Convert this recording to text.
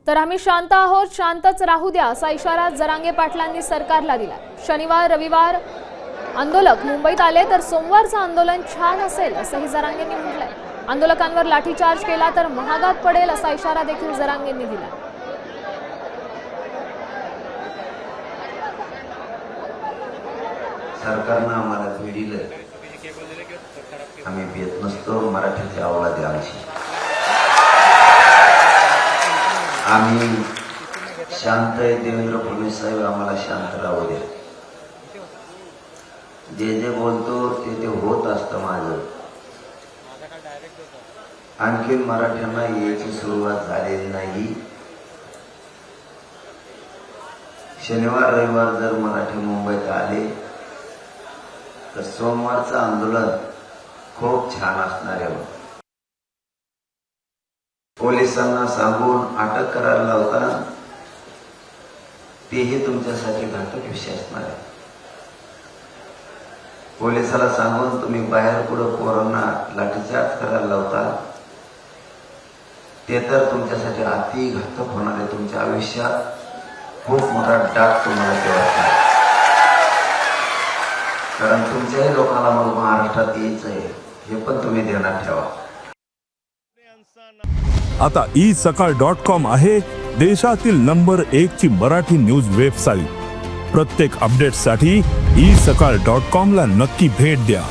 तर आम्ही शांत आहोत, शांतच राहू द्या असा इशारा जरांगे पाटलांनी सरकारला दिला। शनिवार रविवार आंदोलक मुंबईत आले तर सोमवारचं आंदोलन छान असेल असंही जरांगेंनी म्हटलंय। आंदोलकांवर लाठीचार्ज केला तर महागात पडेल असा इशारा देखील जरांगेंनी दिला। सरकारनं आम्हाला भिडिलं, आम्ही भेट नसतो, मराठीची अवलाद आहे आमची। आम्ही शांत आहे, देवेंद्र फडणवीस साहेब आम्हाला शांत राहू दे। जे जे बोलतो ते होत असतं माझं। आणखी मराठ्यांना यायची सुरुवात झालेली नाही। शनिवार रविवार जर मराठी मुंबईत आले तर सोमवारचं आंदोलन खूप छान असणार आहे। पोलिसांना सांगून अटक करायला लावता, तेही तुमच्यासाठी घातक विषय असणार आहे। पोलिसाला सांगून तुम्ही बाहेर पुढे पोरांना लाठीचार्ज करायला लावता, ते तर तुमच्यासाठी अति घातक होणार आहे। तुमच्या आयुष्यात खूप मोठा डाग तुम्हाला ठेवायचा, कारण तुमच्याही लोकांना मग महाराष्ट्रात यायचं आहे, हे पण तुम्ही ध्यानात ठेवा। आता isakal.com आहे देशातील नंबर 1 ची मराठी न्यूज वेबसाईट। प्रत्येक अपडेटसाठी isakal.com ला नक्की भेट द्या।